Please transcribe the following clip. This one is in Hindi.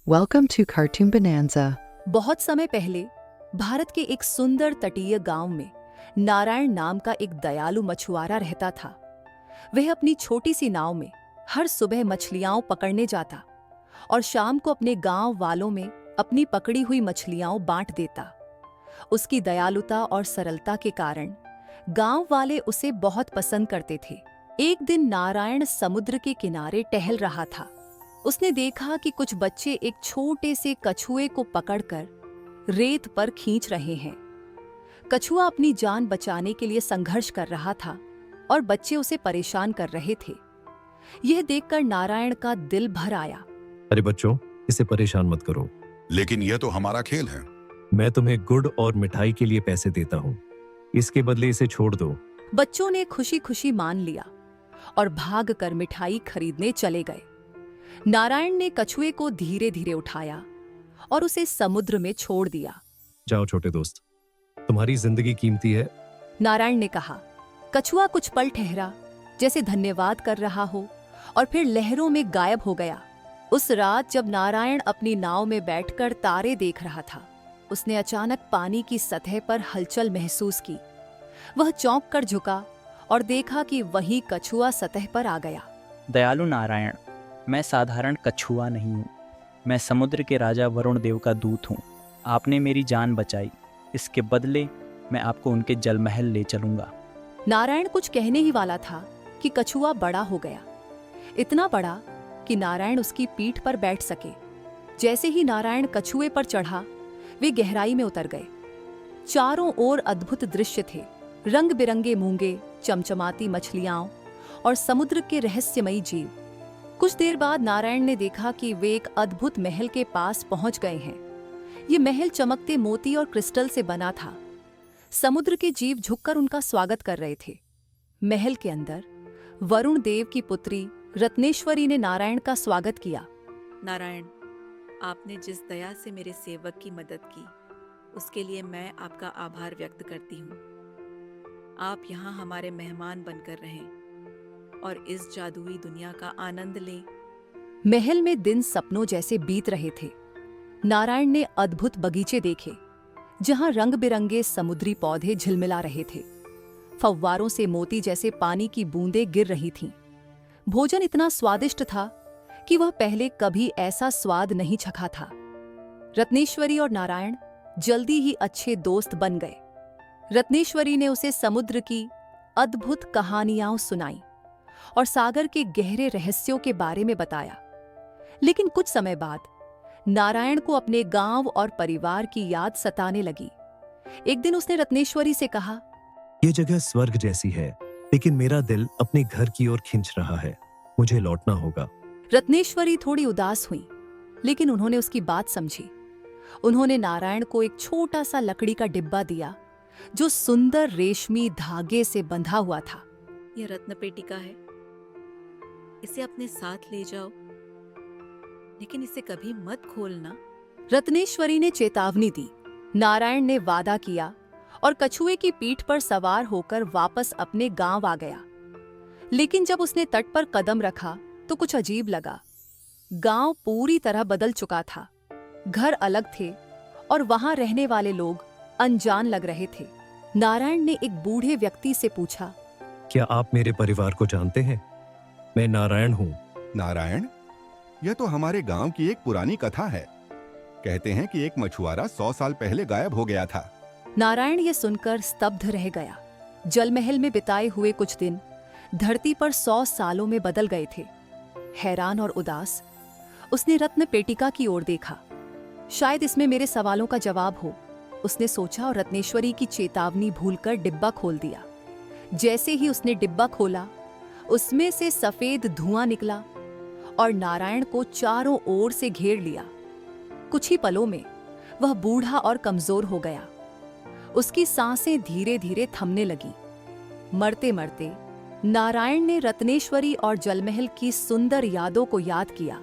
Welcome to Cartoon Bonanza. बहुत समय पहले भारत के एक सुंदर तटीय गांव में नारायण नाम का एक दयालु मछुआरा रहता था। वह अपनी छोटी सी नाव में हर सुबह मछलियां पकड़ने जाता और शाम को अपने गांव वालों में अपनी पकड़ी हुई मछलियां बांट देता। उसकी दयालुता और सरलता के कारण गांव वाले उसे बहुत पसंद करते थे। एक दिन नारायण समुद्र के किनारे टहल रहा था। उसने देखा कि कुछ बच्चे एक छोटे से कछुए को पकड़कर रेत पर खींच रहे हैं। कछुआ अपनी जान बचाने के लिए संघर्ष कर रहा था और बच्चे उसे परेशान कर रहे थे। यह देखकर नारायण का दिल भर आया। अरे बच्चों, इसे परेशान मत करो। लेकिन यह तो हमारा खेल है। मैं तुम्हें गुड़ और मिठाई के लिए पैसे देता हूँ, इसके बदले इसे छोड़ दो। बच्चों ने खुशी खुशी मान लिया और भागकर मिठाई खरीदने चले गए। नारायण ने कछुए को धीरे धीरे उठाया और उसे समुद्र में छोड़ दिया। जाओ छोटे दोस्त, तुम्हारी जिंदगी कीमती है। नारायण ने कहा। कछुआ कुछ पल ठहरा, जैसे धन्यवाद कर रहा हो, और फिर लहरों में गायब हो गया। उस रात जब नारायण अपनी नाव में बैठकर तारे देख रहा था, उसने अचानक पानी की सतह पर हलचल महसूस की। वह चौंक कर झुका और देखा कि वही कछुआ सतह पर आ गया। दयालु नारायण, मैं साधारण कछुआ नहीं हूँ। मैं समुद्र के राजा वरुण देव का दूत हूँ। आपने मेरी जान बचाई, इसके बदले मैं आपको उनके जल महल ले चलूंगा। नारायण कुछ कहने ही वाला था कि कछुआ बड़ा हो गया, इतना बड़ा कि नारायण उसकी पीठ पर बैठ सके। जैसे ही नारायण कछुए पर चढ़ा, वे गहराई में उतर गए। चारों ओर अद्भुत दृश्य थे, रंग बिरंगे मूंगे, चमचमाती मछलियां और समुद्र के रहस्यमयी जीव। कुछ देर बाद नारायण ने देखा कि वे एक अद्भुत महल के पास पहुंच गए हैं। ये महल चमकते मोती और क्रिस्टल से बना था। समुद्र के जीव झुककर उनका स्वागत कर रहे थे। महल के अंदर वरुण देव की पुत्री रत्नेश्वरी ने नारायण का स्वागत किया। नारायण, आपने जिस दया से मेरे सेवक की मदद की, उसके लिए मैं आपका आभार व्यक्त करती हूँ। आप यहाँ हमारे मेहमान बनकर रहें और इस जादुई दुनिया का आनंद लें। महल में दिन सपनों जैसे बीत रहे थे। नारायण ने अद्भुत बगीचे देखे, जहां रंग बिरंगे समुद्री पौधे झिलमिला रहे थे। फव्वारों से मोती जैसे पानी की बूंदें गिर रही थीं। भोजन इतना स्वादिष्ट था कि वह पहले कभी ऐसा स्वाद नहीं चखा था। रत्नेश्वरी और नारायण जल्दी ही अच्छे दोस्त बन गए। रत्नेश्वरी ने उसे समुद्र की अद्भुत कहानियां सुनाई और सागर के गहरे रहस्यों के बारे में बताया। लेकिन कुछ समय बाद नारायण को अपने गांव और परिवार की याद सताने लगी। एक दिन उसने रत्नेश्वरी से कहा, ये जगह स्वर्ग जैसी है, लेकिन मेरा दिल अपने घर की ओर खींच रहा है। मुझे लौटना होगा। रत्नेश्वरी थोड़ी उदास हुई, लेकिन उन्होंने उसकी बात समझी। उन्होंने नारायण को एक छोटा सा लकड़ी का डिब्बा दिया, जो सुंदर रेशमी धागे से बंधा हुआ था। यह रत्न पेटिका है, इसे अपने साथ ले जाओ, लेकिन इसे कभी मत खोलना। रत्नेश्वरी ने चेतावनी दी। नारायण ने वादा किया और कछुए की पीठ पर सवार होकर वापस अपने गांव आ गया। लेकिन जब उसने तट पर कदम रखा तो कुछ अजीब लगा। गांव पूरी तरह बदल चुका था। घर अलग थे और वहां रहने वाले लोग अनजान लग रहे थे। नारायण ने एक बूढ़े व्यक्ति से पूछा, क्या आप मेरे परिवार को जानते हैं? मैं नारायण हूँ। नारायण, यह तो हमारे गांव की एक पुरानी कथा है। कहते हैं कि एक मछुआरा 100 साल पहले गायब हो गया था। नारायण ये सुनकर स्तब्ध रह गया। जलमहल में बिताए हुए कुछ दिन धरती पर 100 सालों में बदल गए थे। हैरान और उदास उसने रत्न पेटिका की ओर देखा। शायद इसमें मेरे सवालों का जवाब हो, उसने सोचा, और रत्नेश्वरी की चेतावनी भूलकर डिब्बा खोल दिया। जैसे ही उसने डिब्बा खोला, उसमें से सफेद धुआं निकला और नारायण को चारों ओर से घेर लिया। कुछ ही पलों में वह बूढ़ा और कमजोर हो गया। उसकी सांसें धीरे धीरे थमने लगी। मरते मरते नारायण ने रत्नेश्वरी और जलमहल की सुंदर यादों को याद किया।